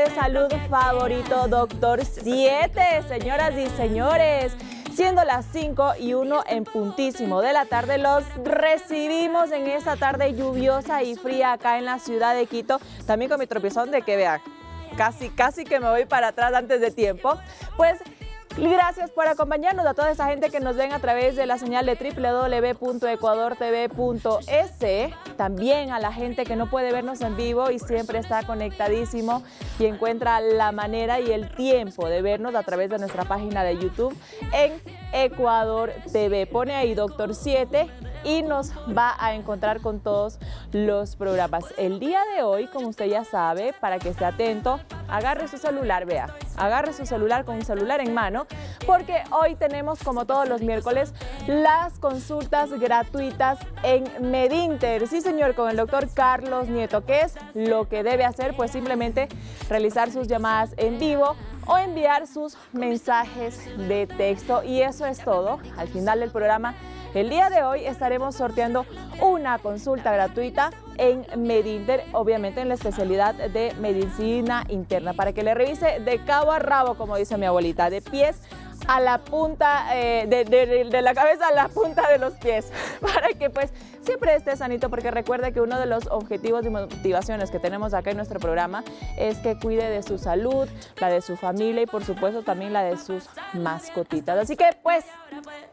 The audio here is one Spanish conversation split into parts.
de salud favorito, Doctor 7, señoras y señores. Siendo las 5:01 en puntísimo de la tarde, los recibimos en esta tarde lluviosa y fría acá en la ciudad de Quito. También con mi tropiezón de que vean, casi que me voy para atrás antes de tiempo. Pues gracias por acompañarnos, a toda esa gente que nos ven a través de la señal de www.ecuadortv.es. También a la gente que no puede vernos en vivo y siempre está conectadísimo y encuentra la manera y el tiempo de vernos a través de nuestra página de YouTube en Ecuador TV. Pone ahí Doctor 7 y nos va a encontrar con todos los programas. El día de hoy, como usted ya sabe, para que esté atento, agarre su celular, vea, agarre su celular con un celular en mano, porque hoy tenemos, como todos los miércoles, las consultas gratuitas en Medinter. Sí, señor, con el doctor Carlos Nieto. ¿Qué es lo que debe hacer? Pues simplemente realizar sus llamadas en vivo o enviar sus mensajes de texto, y eso es todo. Al final del programa, el día de hoy estaremos sorteando una consulta gratuita en Medinter, obviamente en la especialidad de medicina interna, para que le revise de cabo a rabo, como dice mi abuelita, de pies a la punta, de la cabeza a la punta de los pies, para que pues siempre esté sanito, porque recuerde que uno de los objetivos y motivaciones que tenemos acá en nuestro programa es que cuide de su salud, la de su familia y por supuesto también la de sus mascotitas. Así que pues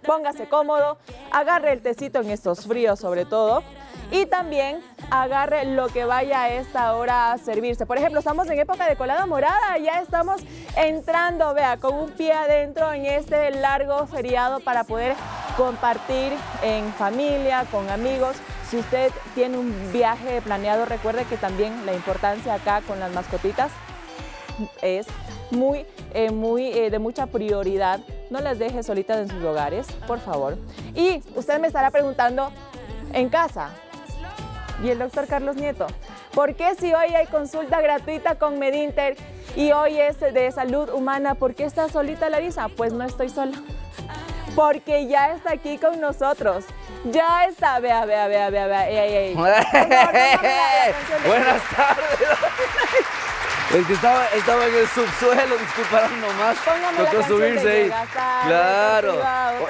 póngase cómodo, agarre el tecito en estos fríos sobre todo, y también agarre lo que vaya a esta hora a servirse. Por ejemplo, estamos en época de colada morada, ya estamos entrando, vea, con un pie adentro en este largo feriado para poder compartir en familia, con amigos. Si usted tiene un viaje planeado, recuerde que también la importancia acá con las mascotitas es de mucha prioridad. No las deje solitas en sus hogares, por favor. Y usted me estará preguntando, en casa, ¿y el doctor Carlos Nieto? ¿Por qué si hoy hay consulta gratuita con Medinter y hoy es de salud humana, por qué está solita Larisa? Pues no estoy sola, porque ya está aquí con nosotros. Ya está, vea. Ey. Por favor, buenas tardes. El que estaba en el subsuelo, disculparán nomás. Tocó subirse ahí. Claro.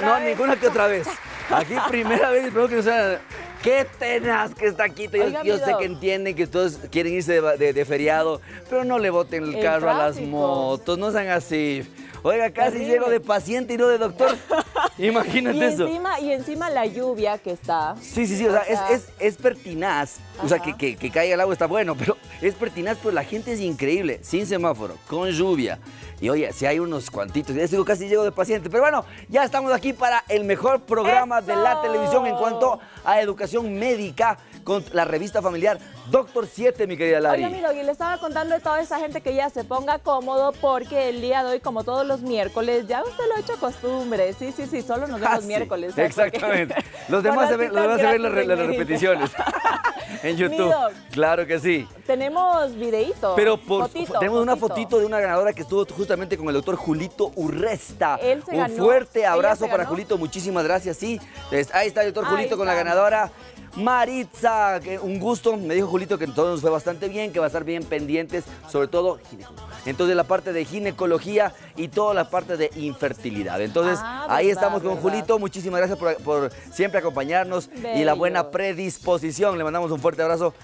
No, ninguna que otra vez. Aquí primera vez, espero que no sea. Qué tenaz que está Quito. Yo sé que entienden que todos quieren irse de feriado, pero no le boten el carro a las motos, no sean así. Oiga, casi llego de paciente y no de doctor. Imagínate eso. Y encima la lluvia que está. Sí, o sea, es pertinaz. Ajá. O sea, que caiga el agua está bueno, pero es pertinaz, pero la gente es increíble. Sin semáforo, con lluvia. Y oye, si hay unos cuantitos, ya digo, casi llego de paciente. Pero bueno, ya estamos aquí para el mejor programa de la televisión en cuanto a educación médica, con la revista familiar Doctor 7, mi querida Lari. Oiga, mi Doggy, le estaba contando de toda esa gente que ya se ponga cómodo, porque el día de hoy, como todos los miércoles, ya usted lo ha hecho costumbre. Sí, solo nos vemos miércoles. Exactamente. Los demás se ven las repeticiones en YouTube. Claro que sí. Tenemos videíto. Pero tenemos una fotito de una ganadora que estuvo justamente con el doctor Julito Urresta. Él se ganó. Un fuerte abrazo para Julito, muchísimas gracias. Sí, ahí está el doctor Julito con la ganadora. Maritza, un gusto, me dijo Julito que todo nos fue bastante bien, que va a estar bien pendientes, sobre todo entonces la parte de ginecología y toda la parte de infertilidad. Entonces ahí estamos con Julito, muchísimas gracias por siempre acompañarnos. Bello. Y la buena predisposición. Le mandamos un fuerte abrazo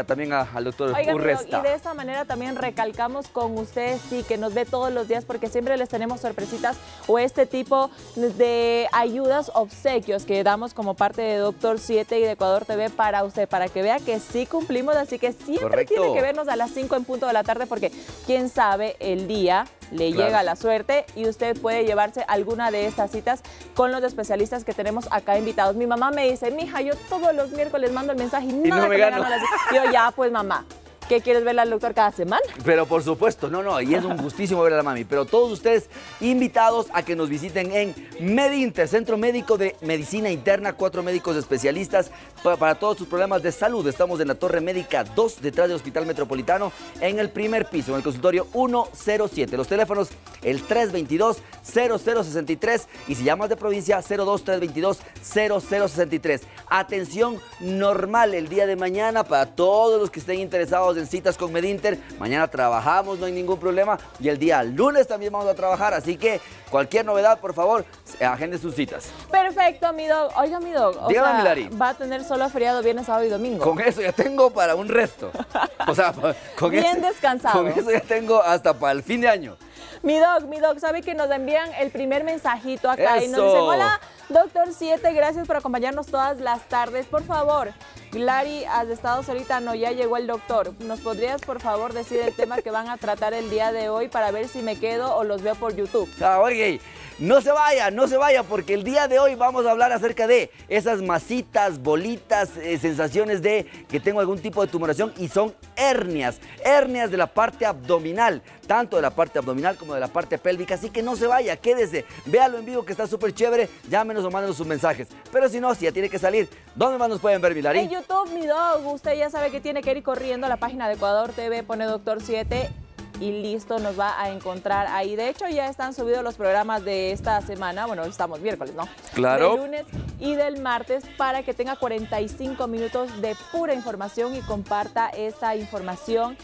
también al doctor Urresta. Y de esta manera también recalcamos con ustedes, sí, que nos ve todos los días, porque siempre les tenemos sorpresitas o este tipo de ayudas, obsequios que damos como parte de Doctor 7 y de Ecuador TV para usted, para que vea que sí cumplimos. Así que siempre tiene que vernos a las 5 en punto de la tarde, porque quién sabe el día le llega la suerte y usted puede llevarse alguna de estas citas con los especialistas que tenemos acá invitados. Mi mamá me dice, mija, yo todos los miércoles mando el mensaje y no me gano la cita. Yo ya, pues mamá, ¿qué quieres ver al doctor cada semana? Pero por supuesto, no, y es un gustísimo ver a la mami. Pero todos ustedes invitados a que nos visiten en Medinter, Centro Médico de Medicina Interna, 4 médicos especialistas para todos sus problemas de salud. Estamos en la Torre Médica 2, detrás del Hospital Metropolitano, en el primer piso, en el consultorio 107. Los teléfonos, el 322-0063, y si llamas de provincia, 02-322-0063. Atención normal el día de mañana para todos los que estén interesados estamos en citas con MedInter. Mañana trabajamos, no hay ningún problema. Y el día lunes también vamos a trabajar. Así que cualquier novedad, por favor, agende sus citas. Perfecto, mi dog. Oiga, mi dog. Dígame, Milari. Va a tener solo feriado viernes, sábado y domingo. Con eso ya tengo para un resto. O sea, bien descansado. Con eso ya tengo hasta para el fin de año. Mi dog, ¿sabe que nos envían el primer mensajito acá? Eso. Y nos dicen, hola, Doctor 7, gracias por acompañarnos todas las tardes. Por favor, Glari, has estado solita, no, ya llegó el doctor. ¿Nos podrías, por favor, decir el tema que van a tratar el día de hoy para ver si me quedo o los veo por YouTube? Oye, no se vaya, porque el día de hoy vamos a hablar acerca de esas masitas, bolitas, sensaciones de que tengo algún tipo de tumoración y son hernias de la parte abdominal, tanto de la parte abdominal como de la parte pélvica, así que no se vaya, quédese, véalo en vivo que está súper chévere, llámenos o mándenos sus mensajes, pero si no, si ya tiene que salir, ¿dónde más nos pueden ver, Milari? En YouTube, mi dog, usted ya sabe que tiene que ir corriendo a la página de Ecuador TV, pone Doctor 7 y listo, nos va a encontrar ahí. De hecho, ya están subidos los programas de esta semana. Bueno, estamos miércoles, ¿no? Claro. Del lunes y del martes para que tenga 45 minutos de pura información y comparta esta información.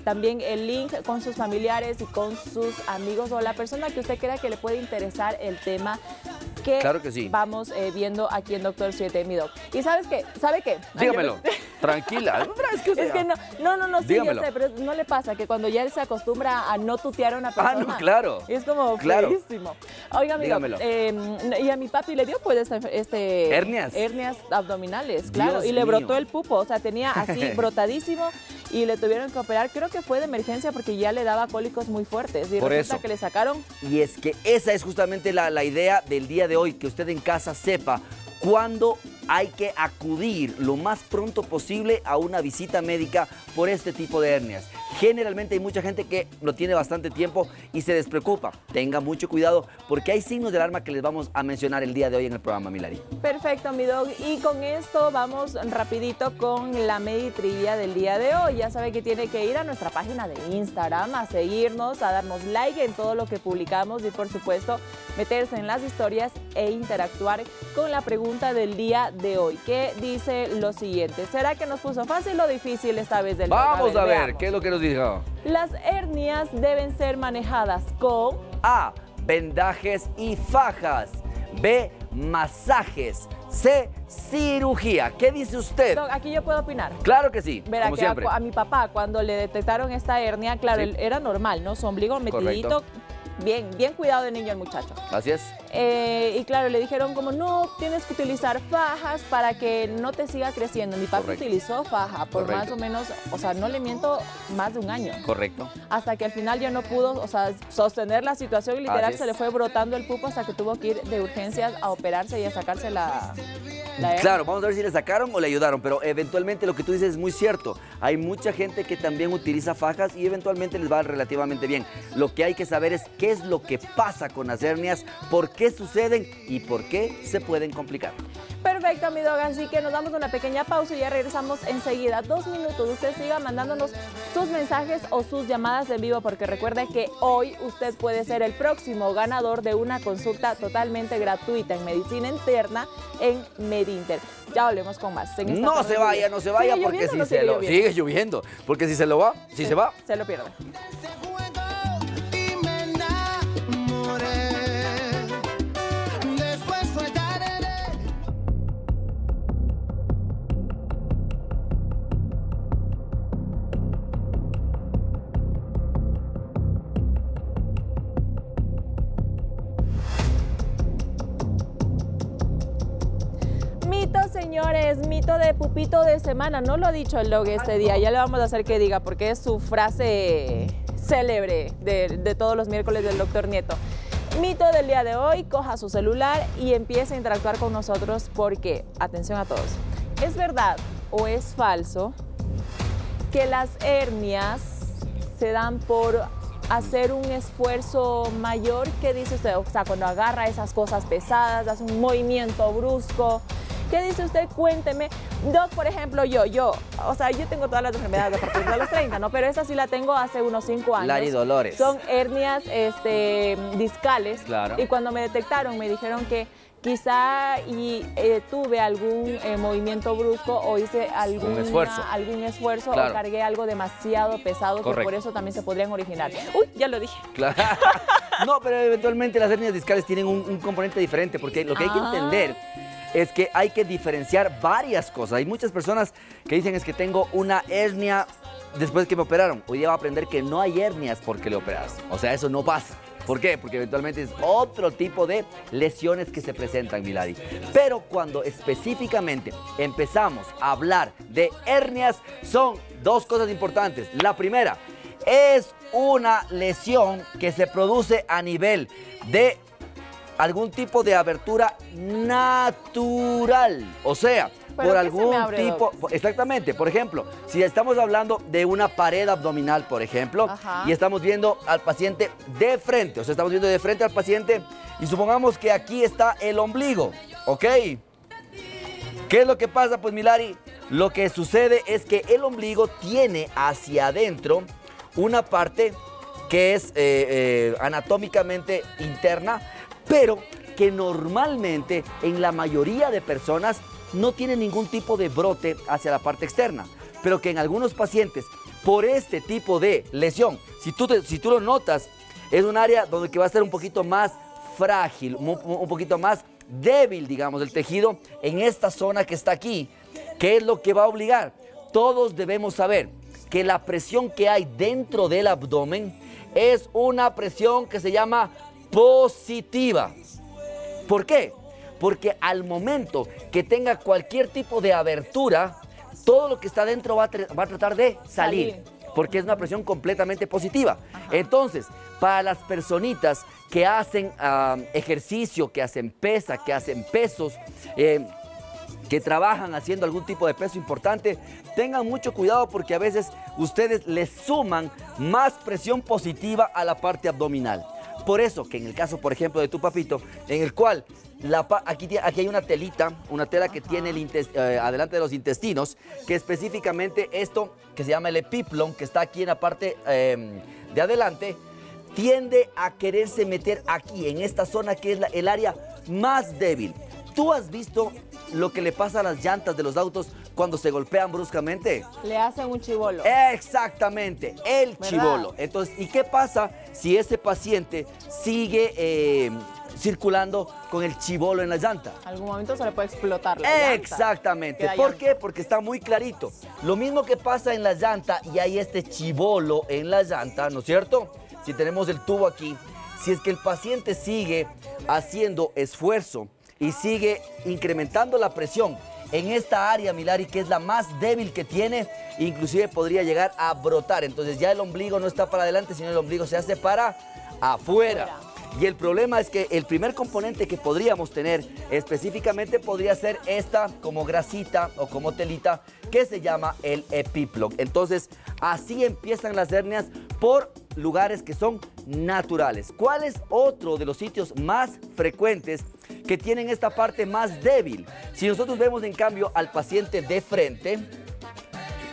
También el link con sus familiares y con sus amigos o la persona que usted crea que le puede interesar el tema que, claro que sí, vamos viendo aquí en Doctor 7, mi doc. ¿Y sabes qué? ¿Sabe qué? Dígamelo. Tranquila. Es que no, sí, yo sé, pero no le pasa que cuando ya él se acostumbra a no tutear a una persona. Ah, no, claro. Es como feísimo. Oiga, amigo, y a mi papi le dio pues hernias abdominales, claro, Dios y le mío. brotó el pupo, o sea, tenía así brotadísimo y le tuvieron que operar, creo que fue de emergencia porque ya le daba cólicos muy fuertes y por resulta eso que le sacaron. Y es que esa es justamente la idea del día de hoy, que usted en casa sepa cuándo hay que acudir lo más pronto posible a una visita médica por este tipo de hernias. Generalmente hay mucha gente que lo tiene bastante tiempo y se despreocupa. Tenga mucho cuidado porque hay signos de alarma que les vamos a mencionar el día de hoy en el programa, Milari. Perfecto, mi dog. Y con esto vamos rapidito con la Meditrivia del día de hoy. Ya sabe que tiene que ir a nuestra página de Instagram, a seguirnos, a darnos like en todo lo que publicamos y por supuesto meterse en las historias e interactuar con la pregunta del día de hoy, que dice lo siguiente: ¿será que nos puso fácil o difícil esta vez del día? Vamos a ver, ¿qué es lo que nos dijo? Las hernias deben ser manejadas con A, vendajes y fajas. B, masajes. C, cirugía. ¿Qué dice usted? Doc, aquí yo puedo opinar. Claro que sí, verá como que siempre. a mi papá cuando le detectaron esta hernia, claro, Sí. era normal, ¿no? Su ombligo metidito. Correcto. Bien cuidado de niño el muchacho. Así es. Y claro, le dijeron como, no, tienes que utilizar fajas para que no te siga creciendo. Mi papá utilizó faja por más o menos, o sea, no le miento, más de un año. Correcto. Hasta que al final ya no pudo, o sea, sostener la situación y literal se le fue brotando el pupo hasta que tuvo que ir de urgencias a operarse y a sacarse la hernia. Claro, vamos a ver si le sacaron o le ayudaron, pero eventualmente lo que tú dices es muy cierto. Hay mucha gente que también utiliza fajas y eventualmente les va relativamente bien. Lo que hay que saber es qué es lo que pasa con las hernias, por qué suceden y por qué se pueden complicar. Perfecto, mi dog, así que nos damos una pequeña pausa y ya regresamos enseguida. 2 minutos, usted siga mandándonos sus mensajes o sus llamadas en vivo, porque recuerde que hoy usted puede ser el próximo ganador de una consulta totalmente gratuita en medicina interna en MedInter. Ya volvemos con más. No se vaya, porque si se lo sigue lloviendo, porque si se lo va, si se va, se lo pierde. Señores, mito de pupito de semana, no lo ha dicho el dog este día, ya le vamos a hacer que diga porque es su frase célebre de todos los miércoles del doctor Nieto. Mito del día de hoy: coja su celular y empiece a interactuar con nosotros porque, atención a todos, ¿es verdad o es falso que las hernias se dan por hacer un esfuerzo mayor? ¿Qué dice usted? O sea, cuando agarra esas cosas pesadas, hace un movimiento brusco. ¿Qué dice usted? Cuénteme. Doc, por ejemplo, yo tengo todas las enfermedades a partir de los 30, ¿no? Pero esa sí la tengo hace unos 5 años. Lari Dolores. Son hernias discales. Claro. Y cuando me detectaron, me dijeron que quizá tuve algún movimiento brusco o hice algún esfuerzo claro. O cargué algo demasiado pesado, correcto. Que por eso también se podrían originar. Uy, ya lo dije. Claro. No, pero eventualmente las hernias discales tienen un componente diferente, porque lo que hay que entender es que hay que diferenciar varias cosas. Hay muchas personas que dicen es que tengo una hernia después que me operaron. Hoy día va a aprender que no hay hernias porque le operas. O sea, eso no pasa. ¿Por qué? Porque eventualmente es otro tipo de lesiones que se presentan, Milady. Pero cuando específicamente empezamos a hablar de hernias, son dos cosas importantes. La primera es una lesión que se produce a nivel de algún tipo de abertura natural. O sea, por algún tipo, exactamente, por ejemplo, si estamos hablando de una pared abdominal, por ejemplo, y estamos viendo al paciente de frente, o sea, estamos viendo de frente al paciente y supongamos que aquí está el ombligo, ¿ok? ¿Qué es lo que pasa? Pues, Milady, lo que sucede es que el ombligo tiene hacia adentro una parte que es anatómicamente interna, pero que normalmente en la mayoría de personas no tiene ningún tipo de brote hacia la parte externa, pero que en algunos pacientes, por este tipo de lesión, si tú lo notas, es un área donde que va a ser un poquito más frágil, un poquito más débil, digamos, el tejido en esta zona que está aquí. ¿Qué es lo que va a obligar? Todos debemos saber que la presión que hay dentro del abdomen es una presión que se llama positiva. ¿Por qué? Porque al momento que tenga cualquier tipo de abertura, todo lo que está dentro va a tratar de salir, porque es una presión completamente positiva. Entonces, para las personitas que hacen ejercicio, que hacen pesa, que hacen pesos, que trabajan haciendo algún tipo de peso importante, tengan mucho cuidado porque a veces ustedes les suman más presión positiva a la parte abdominal. Por eso que en el caso, por ejemplo, de tu papito, en el cual aquí hay una tela que tiene adelante de los intestinos, que específicamente esto que se llama el epiplon, que está aquí en la parte de adelante, tiende a quererse meter aquí, en esta zona que es el área más débil. ¿Tú has visto lo que le pasa a las llantas de los autos cuando se golpean bruscamente? Le hacen un chibolo. Exactamente, el chibolo. Entonces, ¿y qué pasa si ese paciente sigue circulando con el chibolo en la llanta? Algún momento se le puede explotar la llanta. Exactamente. ¿Por qué? Porque está muy clarito. Lo mismo que pasa en la llanta y hay este chibolo en la llanta, ¿no es cierto? Si tenemos el tubo aquí, si es que el paciente sigue haciendo esfuerzo y sigue incrementando la presión en esta área, Milady, que es la más débil que tiene, inclusive podría llegar a brotar. Entonces ya el ombligo no está para adelante, sino el ombligo se hace para afuera. Y el problema es que el primer componente que podríamos tener específicamente podría ser esta como grasita o como telita que se llama el epiplon. Entonces así empiezan las hernias por lugares que son naturales. ¿Cuál es otro de los sitios más frecuentes que tienen esta parte más débil? Si nosotros vemos en cambio al paciente de frente,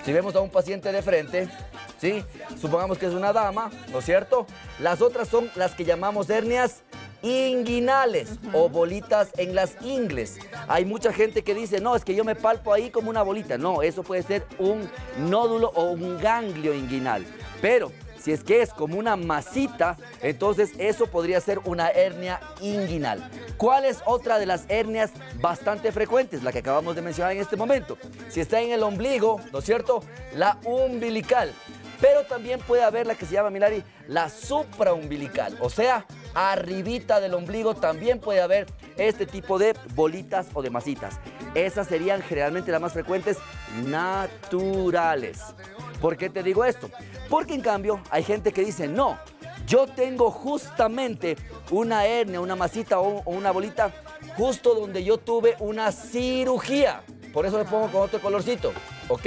si vemos a un paciente de frente, ¿sí? Supongamos que es una dama, ¿no es cierto? Las otras son las que llamamos hernias inguinales o bolitas en las ingles. Hay mucha gente que dice, no, es que yo me palpo ahí como una bolita. No, eso puede ser un nódulo o un ganglio inguinal. Pero si es que es como una masita, entonces eso podría ser una hernia inguinal. ¿Cuál es otra de las hernias bastante frecuentes? La que acabamos de mencionar en este momento. Si está en el ombligo, ¿no es cierto? La umbilical. Pero también puede haber la que se llama, Milady, la supraumbilical. O sea, arribita del ombligo también puede haber este tipo de bolitas o de masitas. Esas serían generalmente las más frecuentes naturales. ¿Por qué te digo esto? Porque en cambio hay gente que dice, no, yo tengo justamente una hernia, una masita o una bolita justo donde yo tuve una cirugía. Por eso le pongo con otro colorcito, ¿ok?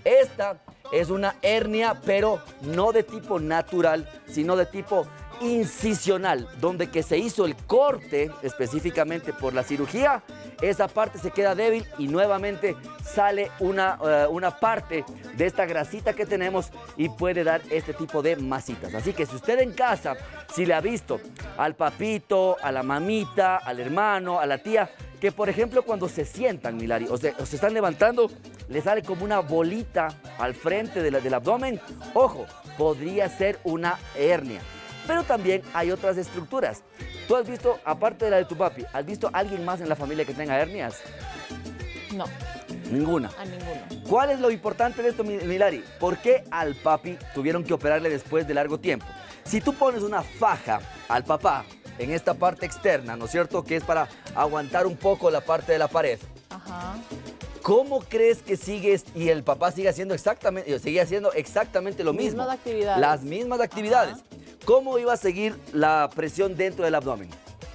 Esta es una hernia, pero no de tipo natural, sino de tipo incisional, donde que se hizo el corte específicamente por la cirugía, esa parte se queda débil y nuevamente sale una parte de esta grasita que tenemos y puede dar este tipo de masitas. Así que si usted en casa, si le ha visto al papito, a la mamita, al hermano, a la tía, que por ejemplo cuando se sientan, Milari, o se están levantando, le sale como una bolita al frente del abdomen, ojo, podría ser una hernia. Pero también hay otras estructuras. ¿Tú has visto, aparte de la de tu papi, has visto a alguien más en la familia que tenga hernias? No. Ninguna. A ninguno. ¿Cuál es lo importante de esto, Milari? ¿Por qué al papi tuvieron que operarle después de largo tiempo? Si tú pones una faja al papá en esta parte externa, ¿no es cierto? Que es para aguantar un poco la parte de la pared. Ajá. ¿Cómo crees que sigues y el papá sigue haciendo exactamente lo mismo? Mismas actividades. Las mismas actividades. Ajá. ¿Cómo iba a seguir la presión dentro del abdomen?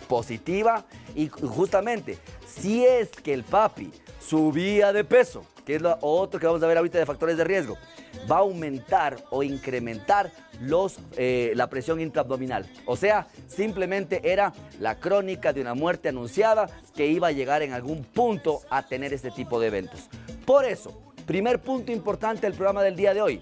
Positiva, y justamente, si es que el papi subía de peso, que es lo otro que vamos a ver ahorita de factores de riesgo, va a aumentar o incrementar la presión intraabdominal. O sea, simplemente era la crónica de una muerte anunciada que iba a llegar en algún punto a tener este tipo de eventos. Por eso, primer punto importante del programa del día de hoy,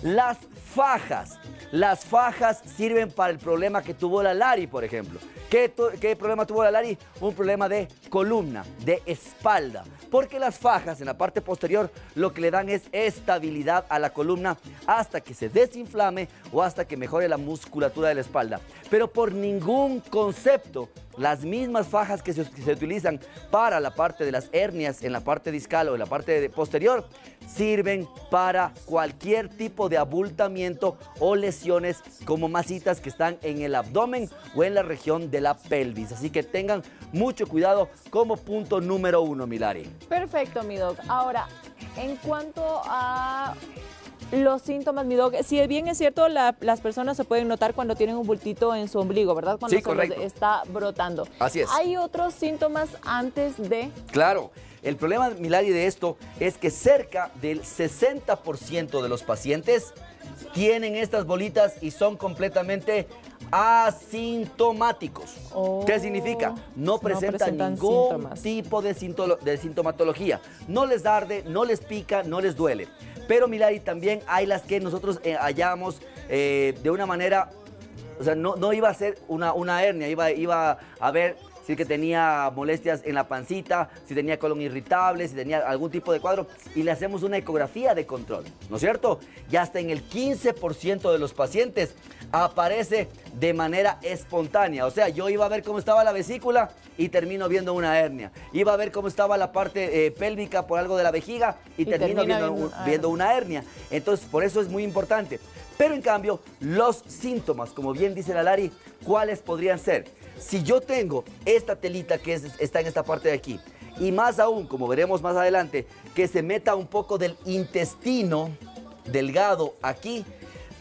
las fajas. Las fajas sirven para el problema que tuvo la Lari, por ejemplo. ¿Qué problema tuvo la Lari? Un problema de columna, de espalda. Porque las fajas en la parte posterior lo que le dan es estabilidad a la columna hasta que se desinflame o hasta que mejore la musculatura de la espalda. Pero por ningún concepto, las mismas fajas que se utilizan para la parte de las hernias en la parte discal o en la parte posterior sirven para cualquier tipo de abultamiento o lesiones como masitas que están en el abdomen o en la región de la pelvis. Así que tengan mucho cuidado como punto número 1, Milari. Perfecto, mi doc. Ahora, en cuanto a los síntomas, mi doc, si bien es cierto, las personas se pueden notar cuando tienen un bultito en su ombligo, ¿verdad? Cuando sí, correcto. Está brotando. Así es. ¿Hay otros síntomas antes de...? Claro. El problema, Milari, de esto es que cerca del 60% de los pacientes tienen estas bolitas y son completamente asintomáticos. Oh, ¿Qué significa? No presentan ningún síntomas. tipo de sintomatología. No les arde, no les pica, no les duele. Pero, Milari, también hay las que nosotros hallamos de una manera, o sea, no iba a ser una hernia, iba a ver si que tenía molestias en la pancita, si tenía colon irritable, si tenía algún tipo de cuadro, y le hacemos una ecografía de control, ¿no es cierto? Y hasta en el 15% de los pacientes aparece de manera espontánea. O sea, yo iba a ver cómo estaba la vesícula y termino viendo una hernia. Iba a ver cómo estaba la parte pélvica por algo de la vejiga y termino viendo una hernia. Entonces, por eso es muy importante. Pero en cambio, los síntomas, como bien dice la Lari, ¿cuáles podrían ser? Si yo tengo esta telita que está en esta parte de aquí, y más aún, como veremos más adelante, que se meta un poco del intestino delgado aquí,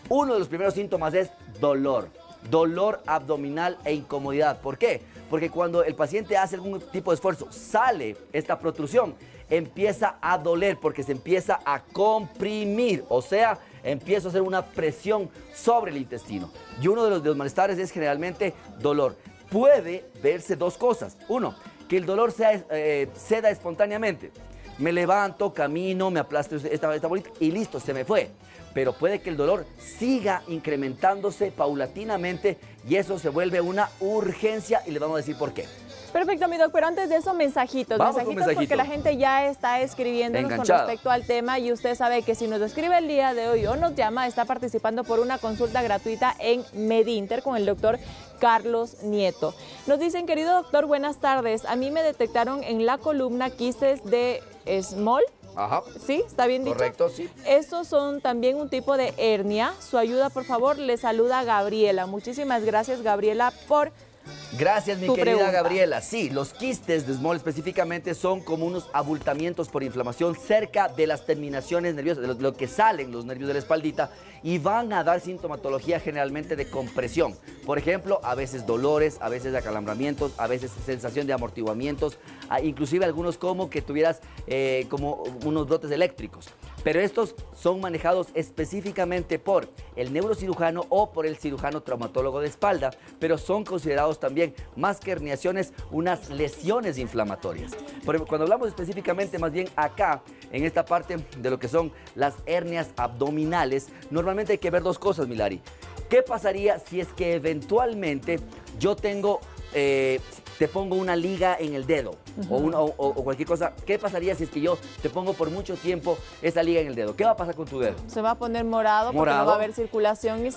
uno de los primeros síntomas es dolor abdominal e incomodidad. ¿Por qué? Porque cuando el paciente hace algún tipo de esfuerzo, sale esta protrusión, empieza a doler porque se empieza a comprimir, o sea, empieza a hacer una presión sobre el intestino. Y uno de los malestares es generalmente dolor. Puede verse dos cosas. Uno, que el dolor ceda espontáneamente. Me levanto, camino, me aplasto esta bolita y listo, se me fue. Pero puede que el dolor siga incrementándose paulatinamente y eso se vuelve una urgencia y le vamos a decir por qué. Perfecto, mi doc, pero antes de eso, mensajitos porque la gente ya está escribiéndonos con respecto al tema y usted sabe que si nos escribe el día de hoy o nos llama, está participando por una consulta gratuita en MedInter con el doctor Carlos Nieto. Nos dicen, querido doctor, buenas tardes, a mí me detectaron en la columna quistes de Small. Ajá. ¿Sí? ¿Está bien dicho? Correcto, sí. Estos son también un tipo de hernia. Su ayuda, por favor, le saluda Gabriela. Muchísimas gracias, Gabriela, por... Gracias, mi querida pregunta. Gabriela. Sí, los quistes de Small específicamente son como unos abultamientos por inflamación cerca de las terminaciones nerviosas, de lo que salen los nervios de la espaldita, y van a dar sintomatología generalmente de compresión. Por ejemplo, a veces dolores, a veces acalambramientos, a veces sensación de amortiguamientos, inclusive algunos como que tuvieras como unos brotes eléctricos. pero estos son manejados específicamente por el neurocirujano o por el cirujano traumatólogo de espalda, pero son considerados también, más que herniaciones, unas lesiones inflamatorias. Cuando hablamos específicamente más bien acá, en esta parte de lo que son las hernias abdominales, normalmente hay que ver dos cosas, Milari. ¿Qué pasaría si es que eventualmente yo tengo, te pongo una liga en el dedo o cualquier cosa? ¿Qué pasaría si es que yo te pongo por mucho tiempo esa liga en el dedo? ¿Qué va a pasar con tu dedo? Se va a poner morado porque no va a haber circulación y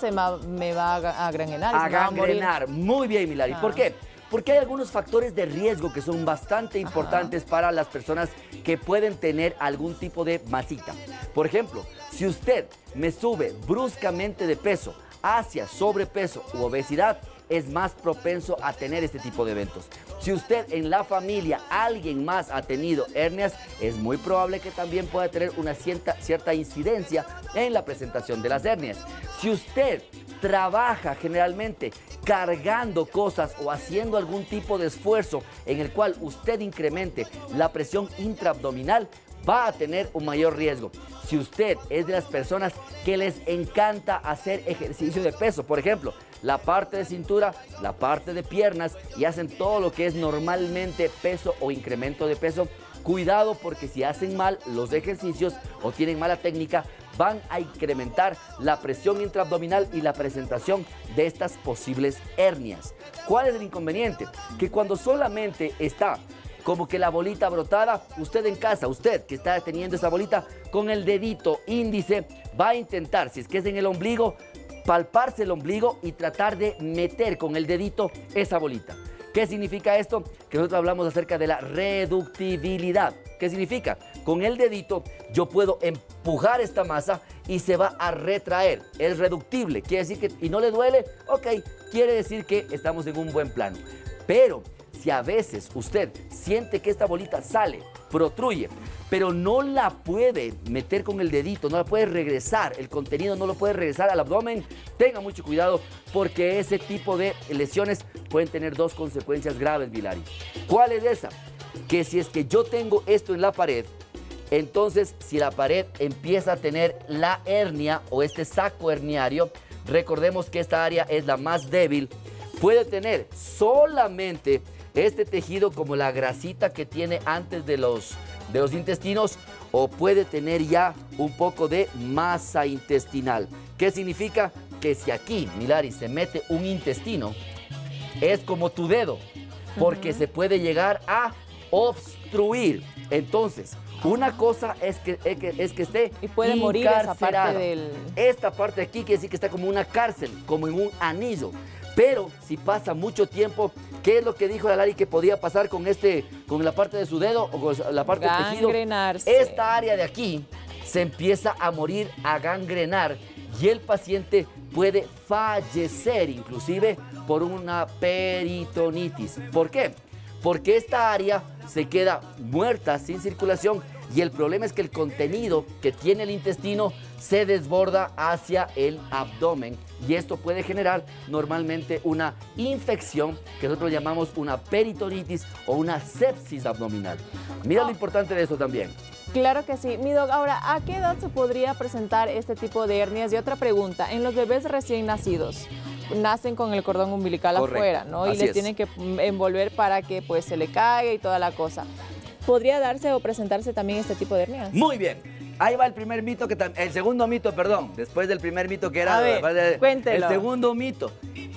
me va a gangrenar. A gangrenar. Muy bien, Milari. ¿Por qué? Porque hay algunos factores de riesgo que son bastante importantes para las personas que pueden tener algún tipo de masita. Por ejemplo, si usted me sube bruscamente de peso hacia sobrepeso u obesidad, es más propenso a tener este tipo de eventos. Si usted en la familia, alguien más ha tenido hernias, es muy probable que también pueda tener una cierta incidencia en la presentación de las hernias. Si usted trabaja generalmente cargando cosas o haciendo algún tipo de esfuerzo en el cual usted incremente la presión intraabdominal, va a tener un mayor riesgo. Si usted es de las personas que les encanta hacer ejercicio de peso, por ejemplo, la parte de cintura, la parte de piernas, y hacen todo lo que es normalmente peso o incremento de peso, cuidado, porque si hacen mal los ejercicios o tienen mala técnica, van a incrementar la presión intraabdominal y la presentación de estas posibles hernias. ¿Cuál es el inconveniente? Que cuando solamente está como que la bolita brotada, usted en casa, usted que está teniendo esa bolita, con el dedito índice va a intentar, si es que es en el ombligo, palparse el ombligo y tratar de meter con el dedito esa bolita. ¿Qué significa esto? Que nosotros hablamos acerca de la reductibilidad. ¿Qué significa? Con el dedito yo puedo empujar esta masa y se va a retraer. Es reductible, quiere decir que, y no le duele, ok, quiere decir que estamos en un buen plano. Pero si a veces usted siente que esta bolita sale, protruye, pero no la puede meter con el dedito, no la puede regresar, el contenido no lo puede regresar al abdomen, tenga mucho cuidado, porque ese tipo de lesiones pueden tener dos consecuencias graves, Milari. ¿Cuál es esa? Que si es que yo tengo esto en la pared, entonces si la pared empieza a tener la hernia o este saco herniario, recordemos que esta área es la más débil, puede tener solamente este tejido como la grasita que tiene antes de los intestinos, o puede tener ya un poco de masa intestinal. ¿Qué significa? Que si aquí, Milari, se mete un intestino, es como tu dedo, porque se puede llegar a obstruir. Entonces, una cosa es que esté y puede morir esa parte del... Esta parte de aquí quiere decir que está como una cárcel, como en un anillo. Pero si pasa mucho tiempo, ¿qué es lo que dijo la Lari que podía pasar con la parte de su dedo o con la parte del tejido? Gangrenarse. Esta área de aquí se empieza a morir, a gangrenar, y el paciente puede fallecer inclusive por una peritonitis. ¿Por qué? Porque esta área se queda muerta, sin circulación, y el problema es que el contenido que tiene el intestino se desborda hacia el abdomen, y esto puede generar normalmente una infección que nosotros llamamos una peritonitis o una sepsis abdominal. Mira lo importante de eso también. Claro que sí. Mi doc, ahora, ¿a qué edad se podría presentar este tipo de hernias? Y otra pregunta, en los bebés recién nacidos, nacen con el cordón umbilical afuera, ¿no? Y les tienen que envolver para que pues se le caiga y toda la cosa. ¿Podría darse o presentarse también este tipo de hernias? Muy bien. Ahí va el primer mito, el segundo mito, perdón, después del primer mito que era... A ver, cuéntelo. El segundo mito,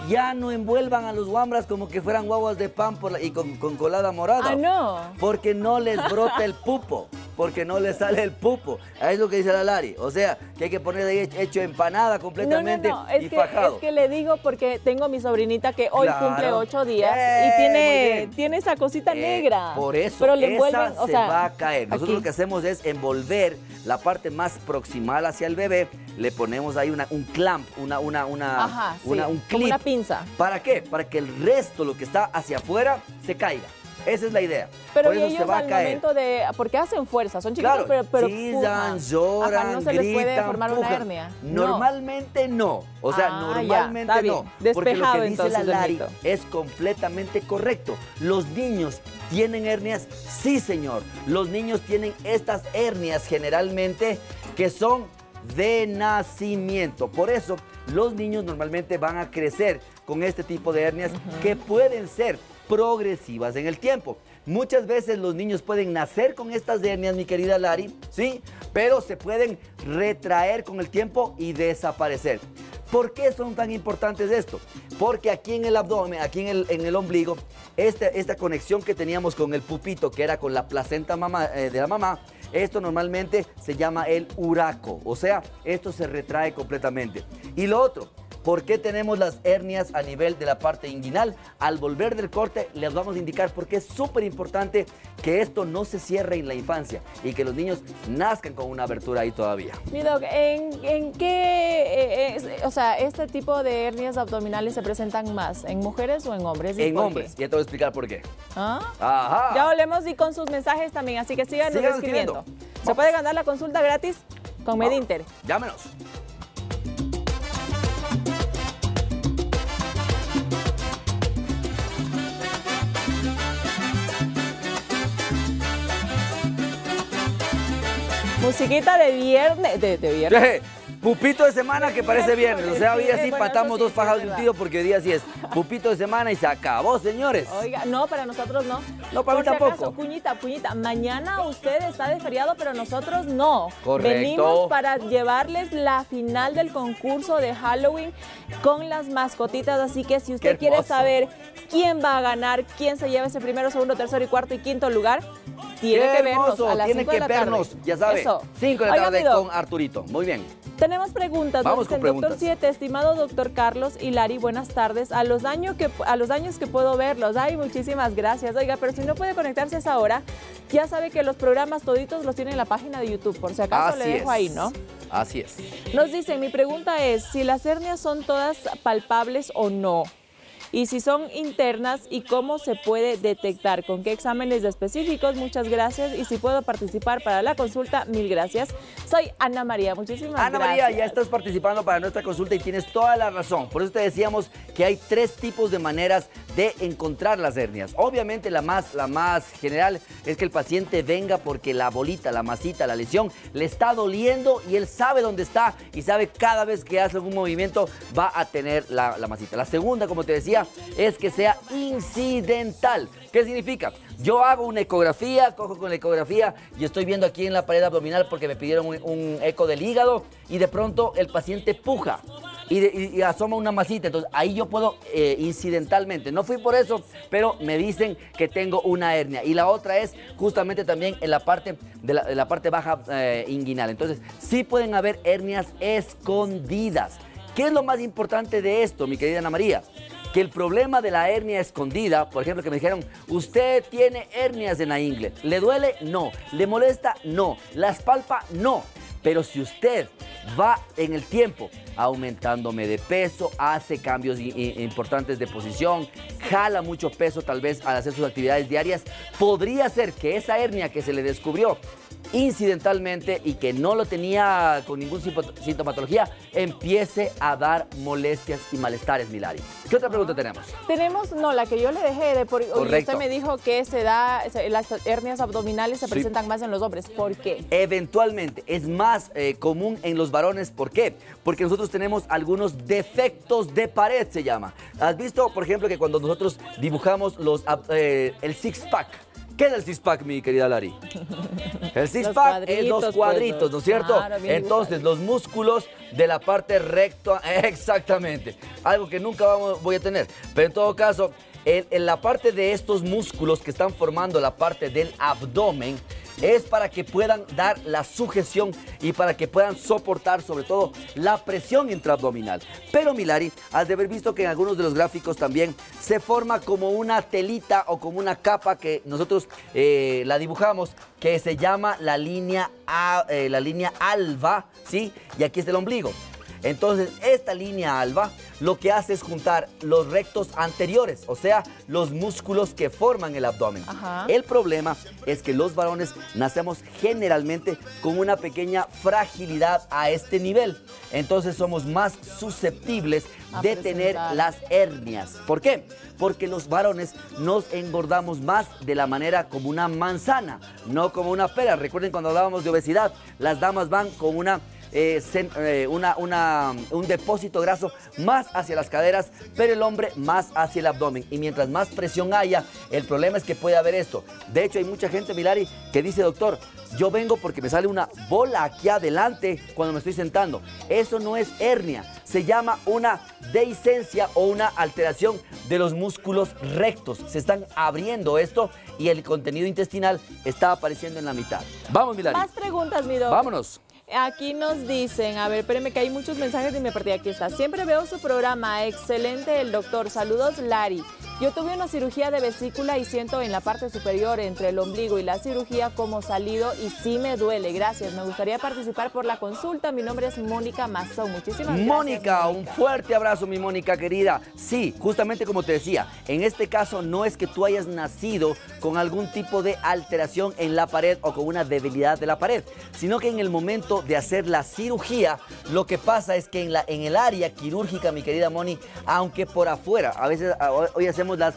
ya no envuelvan a los guambras como que fueran guaguas de pan y con colada morada. Ah, no. Porque no les brota el pupo, porque no les sale el pupo. Es lo que dice la Lari, o sea, que hay que poner ahí hecho empanada completamente y fajado. Es que le digo porque tengo a mi sobrinita que hoy cumple 8 días y tiene esa cosita negra. Por eso, pero le envuelven, se va a caer. Nosotros lo que hacemos es envolver la parte más proximal hacia el bebé, le ponemos ahí un clamp, un clip. Como una pinza. ¿Para qué? Para que el resto, lo que está hacia afuera, se caiga. Esa es la idea. Pero por eso ellos se va a caer. Momento de... Porque hacen fuerza, son chiquitos, claro, pero chillan, lloran, no se les puede formar pujan. una hernia. Normalmente no. O sea, normalmente no. Porque lo que dice la Lari es completamente correcto. ¿Los niños tienen hernias? Sí, señor. Los niños tienen estas hernias generalmente que son de nacimiento. Por eso los niños normalmente van a crecer con este tipo de hernias que pueden ser progresivas en el tiempo. Muchas veces los niños pueden nacer con estas hernias, mi querida Lari, ¿sí? Pero se pueden retraer con el tiempo y desaparecer. ¿Por qué son tan importantes esto? Porque aquí en el abdomen, aquí en el ombligo, esta conexión que teníamos con el pupito, que era con la placenta de la mamá, esto normalmente se llama el uraco, o sea, esto se retrae completamente. Y lo otro, ¿por qué tenemos las hernias a nivel de la parte inguinal? Al volver del corte les vamos a indicar por qué es súper importante que esto no se cierre en la infancia y que los niños nazcan con una abertura ahí todavía. Mi doc, ¿en qué, o sea, este tipo de hernias abdominales se presentan más, en mujeres o en hombres? En hombres, ya te voy a explicar por qué. ¿Ah? Ajá. Ya hablemos y con sus mensajes también, así que síganos escribiendo. ¿Se puede ganar la consulta gratis con Medinter? Llámenos. Musiquita de viernes, de viernes. Pupito de semana que parece viernes, o sea, hoy día sí matamos dos pájaros de un tiro porque hoy día sí es pupito de semana y se acabó, señores. Oiga, no, para nosotros no. No, para mí tampoco. Puñita, mañana usted está de feriado, pero nosotros no. Correcto. Venimos para llevarles la final del concurso de Halloween con las mascotitas, así que si usted quiere saber quién va a ganar, quién se lleva ese primero, segundo, tercero y cuarto y quinto lugar, tiene que vernos a las 5 de la tarde. Ya sabe, 5 de la tarde con Arturito. Muy bien. Tenemos preguntas. Vamos con preguntas. Doctor 7, estimado doctor Carlos y Lari, buenas tardes. A los años que puedo verlos. Ay, muchísimas gracias. Oiga, pero si no puede conectarse a esa hora, ya sabe que los programas toditos los tiene en la página de YouTube. Por si acaso le dejo ahí, ¿no? Así es. Nos dicen, mi pregunta es, si las hernias son todas palpables o no. Y si son internas, ¿y cómo se puede detectar? ¿Con qué exámenes específicos? Muchas gracias. Y si puedo participar para la consulta, mil gracias. Soy Ana María, muchísimas gracias. Ana María, ya estás participando para nuestra consulta y tienes toda la razón. Por eso te decíamos que hay 3 tipos de maneras de encontrar las hernias. Obviamente la más general es que el paciente venga porque la bolita, la masita, la lesión le está doliendo y él sabe dónde está y sabe cada vez que hace algún movimiento va a tener la masita. La segunda, como te decía, es que sea incidental. ¿Qué significa? Yo hago una ecografía, cojo con la ecografía y estoy viendo aquí en la pared abdominal porque me pidieron un eco del hígado y de pronto el paciente puja y asoma una masita. Entonces ahí yo puedo incidentalmente, no fui por eso, pero me dicen que tengo una hernia. Y la otra es justamente también en la parte de la parte baja inguinal. Entonces sí pueden haber hernias escondidas. ¿Qué es lo más importante de esto, mi querida Ana María? Que el problema de la hernia escondida, por ejemplo, que me dijeron, usted tiene hernias en la ingle, ¿le duele? No. ¿Le molesta? No. ¿Las palpa? No. Pero si usted va en el tiempo aumentándome de peso, hace cambios importantes de posición, jala mucho peso tal vez al hacer sus actividades diarias, podría ser que esa hernia que se le descubrió incidentalmente y que no lo tenía con ninguna sintomatología, empiece a dar molestias y malestares, Milari. ¿Qué otra pregunta tenemos? Tenemos, no, la que yo le dejé, usted me dijo que las hernias abdominales se presentan más en los hombres. ¿Por qué? Eventualmente, es más común en los varones. ¿Por qué? Porque nosotros tenemos algunos defectos de pared, se llama. ¿Has visto, por ejemplo, que cuando nosotros dibujamos el six-pack? ¿Qué es el six-pack, mi querida Lari? El six-pack es los cuadritos, ¿no es cierto? Claro, entonces, los músculos de la parte recta, exactamente. Algo que nunca voy a tener. Pero en todo caso, en la parte de estos músculos que están formando la parte del abdomen, es para que puedan dar la sujeción y para que puedan soportar sobre todo la presión intraabdominal. Pero Milari, has de haber visto que en algunos de los gráficos también se forma como una telita o como una capa que nosotros la dibujamos, que se llama la línea alba, ¿sí? Y aquí está el ombligo. Entonces, esta línea alba lo que hace es juntar los rectos anteriores, o sea, los músculos que forman el abdomen. Ajá. El problema es que los varones nacemos generalmente con una pequeña fragilidad a este nivel. Entonces, somos más susceptibles de tener las hernias. ¿Por qué? Porque los varones nos engordamos más de la manera como una manzana, no como una pera. Recuerden cuando hablábamos de obesidad, las damas van con un depósito graso más hacia las caderas, pero el hombre más hacia el abdomen. Y mientras más presión haya, el problema es que puede haber esto. De hecho, hay mucha gente, Milari, que dice, doctor, yo vengo porque me sale una bola aquí adelante cuando me estoy sentando. Eso no es hernia, se llama una dehiscencia o una alteración de los músculos rectos. Se están abriendo esto y el contenido intestinal está apareciendo en la mitad. Vamos, Milari. Más preguntas, mi doc. Vámonos. Aquí nos dicen, a ver, espérenme que hay muchos mensajes y me perdí, aquí está. Siempre veo su programa, excelente el doctor. Saludos, Lari. Yo tuve una cirugía de vesícula y siento en la parte superior entre el ombligo y la cirugía como salido y sí me duele. Gracias, me gustaría participar por la consulta. Mi nombre es Mónica Mazón. Muchísimas gracias. Mónica, un fuerte abrazo, mi Mónica querida. Sí, justamente como te decía, en este caso no es que tú hayas nacido con algún tipo de alteración en la pared o con una debilidad de la pared, sino que en el momento de hacer la cirugía, lo que pasa es que en el área quirúrgica, mi querida Moni, aunque por afuera, a veces hoy hacemos las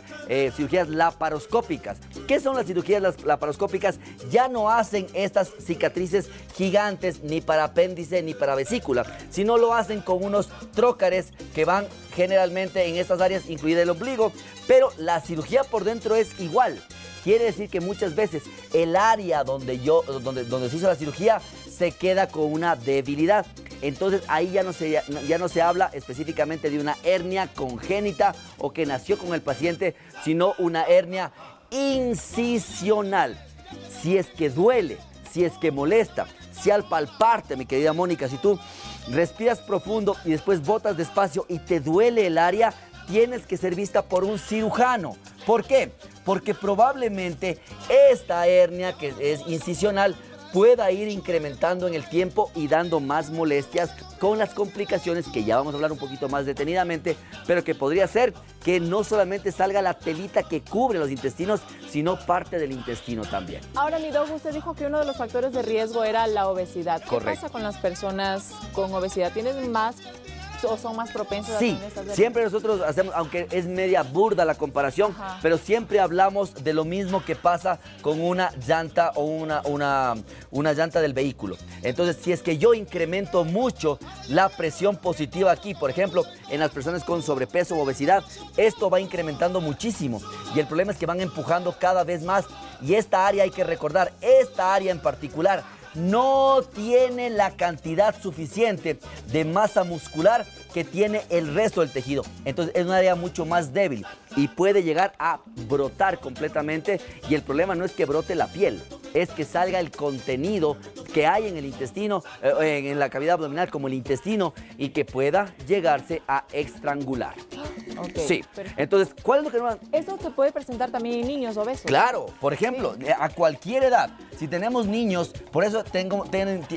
cirugías laparoscópicas. ¿Qué son las cirugías laparoscópicas? Ya no hacen estas cicatrices gigantes ni para apéndice ni para vesícula, sino lo hacen con unos trócares que van generalmente en estas áreas, incluida el ombligo, pero la cirugía por dentro es igual. Quiere decir que muchas veces el área donde se hizo la cirugía se queda con una debilidad. Entonces ahí ya no se habla específicamente de una hernia congénita o que nació con el paciente, sino una hernia incisional. Si es que duele, si es que molesta, si al palparte, mi querida Mónica, si tú respiras profundo y después botas despacio y te duele el área, tienes que ser vista por un cirujano. ¿Por qué? Porque probablemente esta hernia que es incisional pueda ir incrementando en el tiempo y dando más molestias con las complicaciones que ya vamos a hablar un poquito más detenidamente, pero que podría ser que no solamente salga la telita que cubre los intestinos, sino parte del intestino también. Ahora, mi doc, usted dijo que uno de los factores de riesgo era la obesidad. Correcto. ¿Qué pasa con las personas con obesidad? ¿Tienen más o son más propensos a tener estas hernias? Siempre nosotros hacemos, aunque es media burda la comparación, pero siempre hablamos de lo mismo que pasa con una llanta o una llanta del vehículo. Entonces, si es que yo incremento mucho la presión positiva aquí, por ejemplo, en las personas con sobrepeso o obesidad, esto va incrementando muchísimo. Y el problema es que van empujando cada vez más. Y esta área, hay que recordar, esta área en particular, no tiene la cantidad suficiente de masa muscular que tiene el resto del tejido. Entonces es un área mucho más débil y puede llegar a brotar completamente. Y el problema no es que brote la piel, es que salga el contenido que hay en el intestino, en la cavidad abdominal como el intestino, y que pueda llegarse a estrangular. Okay, sí, perfecto. Entonces, ¿cuál es lo que no? ¿Esto se puede presentar también en niños obesos? Claro, por ejemplo, sí, a cualquier edad. Si tenemos niños, por eso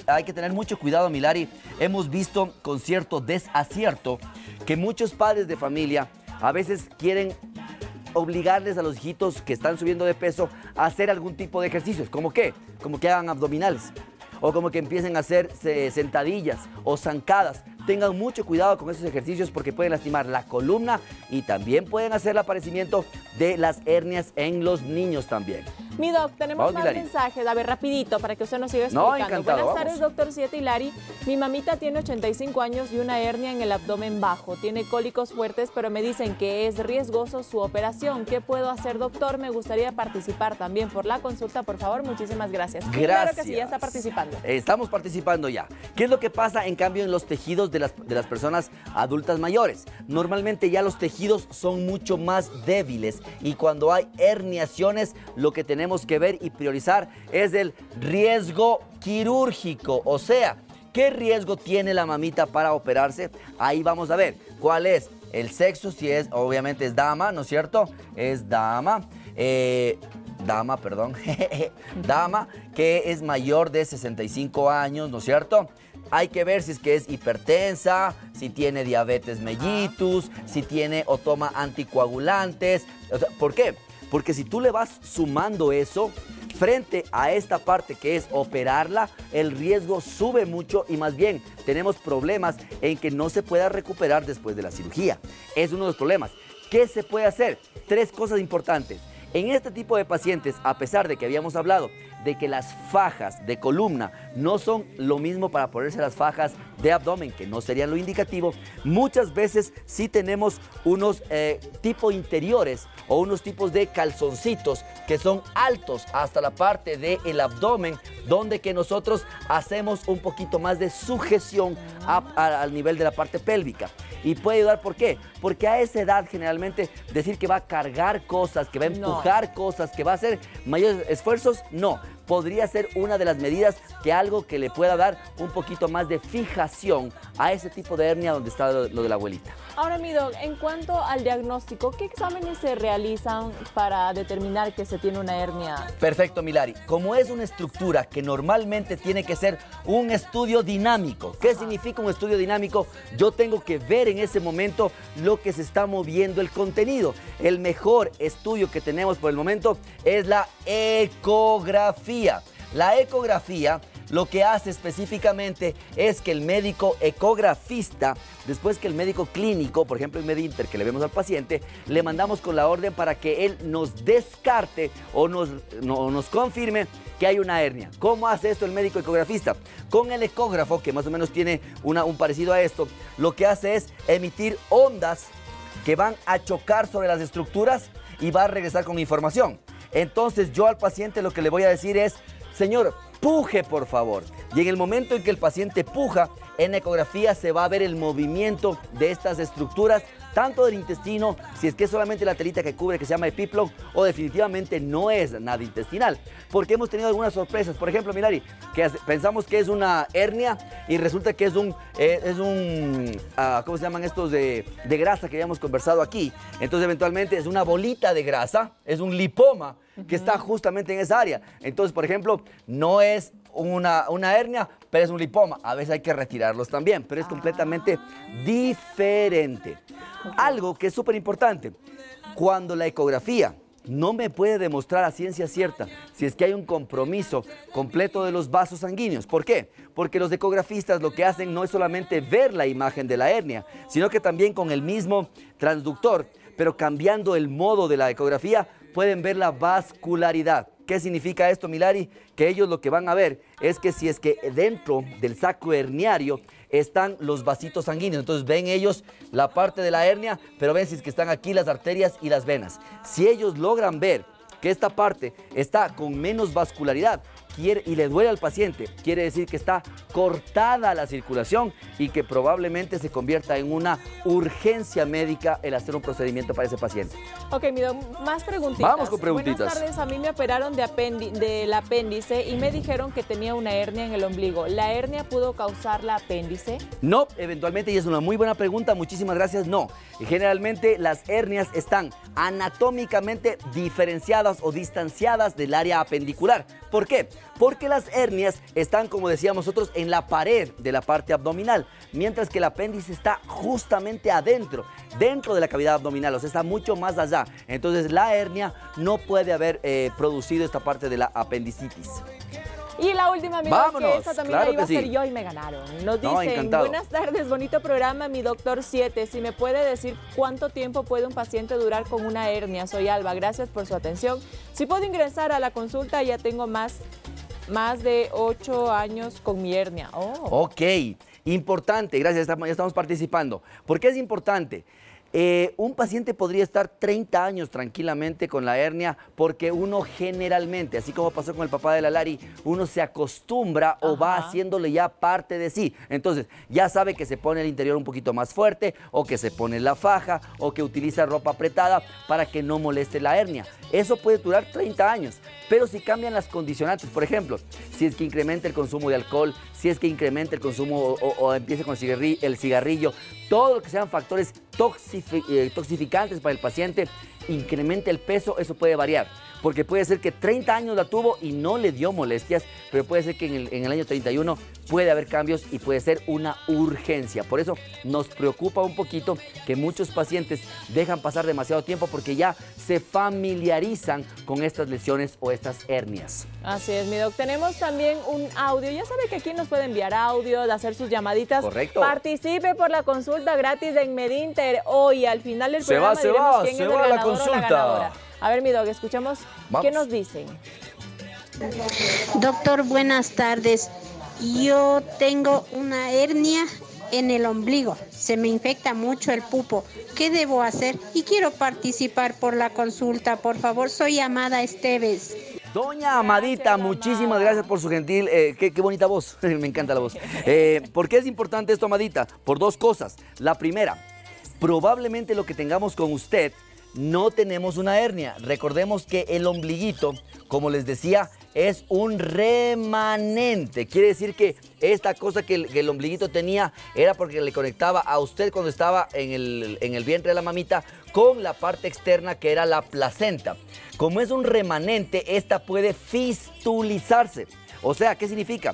hay que tener mucho cuidado, Milari. Hemos visto con cierto desacierto que muchos padres de familia a veces quieren obligarles a los hijitos que están subiendo de peso a hacer algún tipo de ejercicios. ¿Cómo qué? Como que hagan abdominales, o como que empiecen a hacer sentadillas o zancadas. Tengan mucho cuidado con esos ejercicios porque pueden lastimar la columna y también pueden hacer el aparecimiento de las hernias en los niños también. Mi doc, tenemos más mensajes. A ver, rapidito, para que usted nos siga explicando. No, encantado, Buenas tardes, doctor Siete y Lari. Mi mamita tiene 85 años y una hernia en el abdomen bajo. Tiene cólicos fuertes, pero me dicen que es riesgoso su operación. ¿Qué puedo hacer, doctor? Me gustaría participar también por la consulta, por favor. Muchísimas gracias. Gracias. Claro que sí, ya está participando. Estamos participando ya. ¿Qué es lo que pasa, en cambio, en los tejidos de las personas adultas mayores? Normalmente ya los tejidos son mucho más débiles y cuando hay herniaciones, lo que tenemos que ver y priorizar es el riesgo quirúrgico. O sea, ¿qué riesgo tiene la mamita para operarse? Ahí vamos a ver cuál es el sexo, si es, obviamente es dama, ¿no es cierto? Es dama. Dama, perdón, dama que es mayor de 65 años, ¿no es cierto? hay que ver si es que es hipertensa, si tiene diabetes mellitus, si tiene o toma anticoagulantes. O sea, ¿por qué? Porque si tú le vas sumando eso, frente a esta parte que es operarla, el riesgo sube mucho y más bien tenemos problemas en que no se pueda recuperar después de la cirugía. Es uno de los problemas. ¿Qué se puede hacer? 3 cosas importantes. En este tipo de pacientes, a pesar de que habíamos hablado de que las fajas de columna no son lo mismo para ponerse las fajas de abdomen, que no serían lo indicativo, muchas veces sí tenemos unos tipos interiores o unos tipos de calzoncitos que son altos hasta la parte del abdomen, donde que nosotros hacemos un poquito más de sujeción al nivel de la parte pélvica. Y puede ayudar, ¿por qué? Porque a esa edad generalmente decir que va a cargar cosas, que va a empujar cosas, que va a hacer mayores esfuerzos, no. Podría ser una de las medidas que algo que le pueda dar un poquito más de fijación a ese tipo de hernia donde está lo de la abuelita. Ahora, mi doc, en cuanto al diagnóstico, ¿qué exámenes se realizan para determinar que se tiene una hernia? Perfecto, Milari. Como es una estructura que normalmente tiene que ser un estudio dinámico. ¿Qué significa un estudio dinámico? Yo tengo que ver en ese momento lo que se está moviendo el contenido. El mejor estudio que tenemos por el momento es la ecografía. La ecografía lo que hace específicamente es que el médico ecografista, después que el médico clínico, por ejemplo el Medinter que le vemos al paciente, le mandamos con la orden para que él nos descarte o nos confirme que hay una hernia. ¿Cómo hace esto el médico ecografista? Con el ecógrafo, que más o menos tiene un parecido a esto, lo que hace es emitir ondas que van a chocar sobre las estructuras y va a regresar con información. Entonces yo al paciente lo que le voy a decir es: señor, puje por favor. Y en el momento en que el paciente puja, en ecografía se va a ver el movimiento de estas estructuras, tanto del intestino, si es que es solamente la telita que cubre, que se llama epíplon, o definitivamente no es nada intestinal. Porque hemos tenido algunas sorpresas. Por ejemplo, Milari, que pensamos que es una hernia y resulta que es ¿cómo se llaman estos de grasa que habíamos conversado aquí? Entonces, eventualmente es una bolita de grasa, es un lipoma que está justamente en esa área. Entonces, por ejemplo, no es una hernia, pero es un lipoma. A veces hay que retirarlos también, pero es completamente diferente. Algo que es súper importante, cuando la ecografía no me puede demostrar a ciencia cierta si es que hay un compromiso completo de los vasos sanguíneos. ¿Por qué? Porque los ecografistas lo que hacen no es solamente ver la imagen de la hernia, sino que también con el mismo transductor, pero cambiando el modo de la ecografía, pueden ver la vascularidad. ¿Qué significa esto, Milari? Que ellos lo que van a ver es que si es que dentro del saco herniario están los vasitos sanguíneos. Entonces ven ellos la parte de la hernia, pero ven si es que están aquí las arterias y las venas. Si ellos logran ver que esta parte está con menos vascularidad y le duele al paciente, quiere decir que está cortada la circulación y que probablemente se convierta en una urgencia médica el hacer un procedimiento para ese paciente. Ok, mi doc, más preguntitas. Vamos con preguntitas. Buenas tardes, a mí me operaron del apéndice y me dijeron que tenía una hernia en el ombligo. ¿La hernia pudo causar la apéndice? No, eventualmente, y es una muy buena pregunta, muchísimas gracias, no. Generalmente las hernias están anatómicamente diferenciadas o distanciadas del área apendicular. ¿Por qué? Porque las hernias están, como decíamos nosotros, en la pared de la parte abdominal, mientras que el apéndice está justamente adentro, dentro de la cavidad abdominal, o sea, está mucho más allá. Entonces la hernia no puede haber producido esta parte de la apendicitis. Y la última, amigo, que esta también la iba a hacer yo y me ganaron. Nos dicen, buenas tardes, bonito programa, mi doctor 7. Si me puede decir cuánto tiempo puede un paciente durar con una hernia. Soy Alba, gracias por su atención. Si puedo ingresar a la consulta, ya tengo más de 8 años con mi hernia. Oh. Ok, importante, gracias, ya estamos participando. ¿Por qué es importante? Un paciente podría estar 30 años tranquilamente con la hernia porque uno generalmente, así como pasó con el papá de la Lari, uno se acostumbra o va haciéndole ya parte de sí. Entonces, ya sabe que se pone el interior un poquito más fuerte o que se pone la faja o que utiliza ropa apretada para que no moleste la hernia. Eso puede durar 30 años, pero si cambian las condicionantes, por ejemplo, si es que incrementa el consumo de alcohol, si es que incrementa el consumo o empieza con el cigarrillo, todo lo que sean factores toxificantes para el paciente, incremente el peso, eso puede variar. Porque puede ser que 30 años la tuvo y no le dio molestias, pero puede ser que en el año 31 puede haber cambios y puede ser una urgencia. Por eso nos preocupa un poquito que muchos pacientes dejan pasar demasiado tiempo porque ya se familiarizan con estas lesiones o estas hernias. Así es, mi doc. Tenemos también un audio. Ya sabe que aquí nos puede enviar audio, de hacer sus llamaditas. Correcto. Participe por la consulta gratis en Medinter. Hoy, al final del programa, diremos quién es el ganador o la ganadora. A ver, mi doc, escuchemos qué nos dicen. Doctor, buenas tardes. Yo tengo una hernia en el ombligo. Se me infecta mucho el pupo. ¿Qué debo hacer? Y quiero participar por la consulta, por favor. Soy Amada Esteves. Doña Amadita, muchísimas gracias por su gentil, qué bonita voz, me encanta la voz. ¿Por qué es importante esto, Amadita? Por dos cosas. La primera, probablemente lo que tengamos con usted no tenemos una hernia. Recordemos que el ombliguito, como les decía, es un remanente. Quiere decir que esta cosa que el ombliguito tenía era porque le conectaba a usted cuando estaba en el vientre de la mamita con la parte externa que era la placenta. Como es un remanente, esta puede fistulizarse. O sea, ¿qué significa?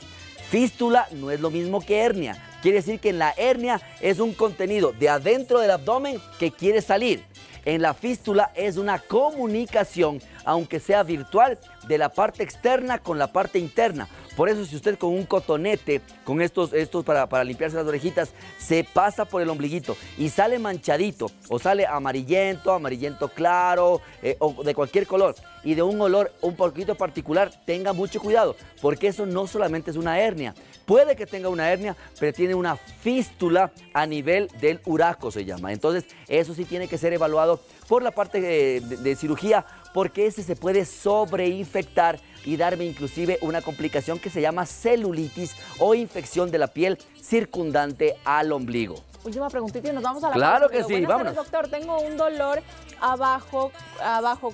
Fístula no es lo mismo que hernia. Quiere decir que en la hernia es un contenido de adentro del abdomen que quiere salir. En la fístula es una comunicación, aunque sea virtual, de la parte externa con la parte interna. Por eso si usted con un cotonete, con estos para limpiarse las orejitas, se pasa por el ombliguito y sale manchadito o sale amarillento claro o de cualquier color y de un olor un poquito particular, tenga mucho cuidado porque eso no solamente es una hernia. Puede que tenga una hernia, pero tiene una fístula a nivel del uraco, se llama. Entonces, eso sí tiene que ser evaluado por la parte de cirugía, porque ese se puede sobreinfectar y darme inclusive una complicación que se llama celulitis o infección de la piel circundante al ombligo. Última preguntita y nos vamos a la Claro pausa, que sí, vámonos. Doctor, tengo un dolor abajo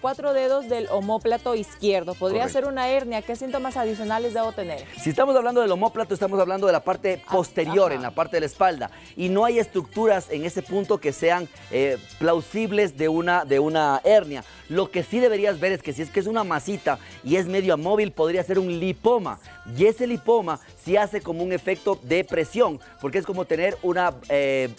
4 dedos del omóplato izquierdo. Podría Correcto. ser una hernia. ¿Qué síntomas adicionales debo tener? Si estamos hablando del omóplato, estamos hablando de la parte posterior, en la parte de la espalda. Y no hay estructuras en ese punto que sean plausibles de una hernia. Lo que sí deberías ver es que si es que es una masita y es medio amóvil, podría ser un lipoma. Y ese lipoma sí hace como un efecto de presión, porque es como tener una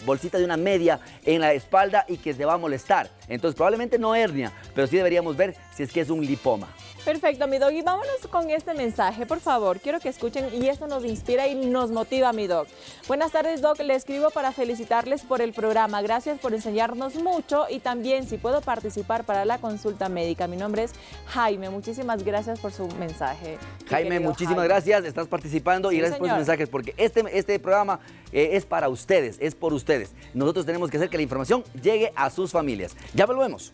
bolsita de una media en la espalda y que te va a molestar. Entonces probablemente no hernia, pero sí deberíamos ver si es que es un lipoma. Perfecto, mi doc. Y vámonos con este mensaje, por favor. Quiero que escuchen y esto nos inspira y nos motiva, mi doc. Buenas tardes, doc. Le escribo para felicitarles por el programa. Gracias por enseñarnos mucho y también si puedo participar para la consulta médica. Mi nombre es Jaime. Muchísimas gracias por su mensaje. Jaime, muchísimas gracias. Estás participando y gracias por sus mensajes porque este programa es para ustedes, es por ustedes. Nosotros tenemos que hacer que la información llegue a sus familias. Ya volvemos.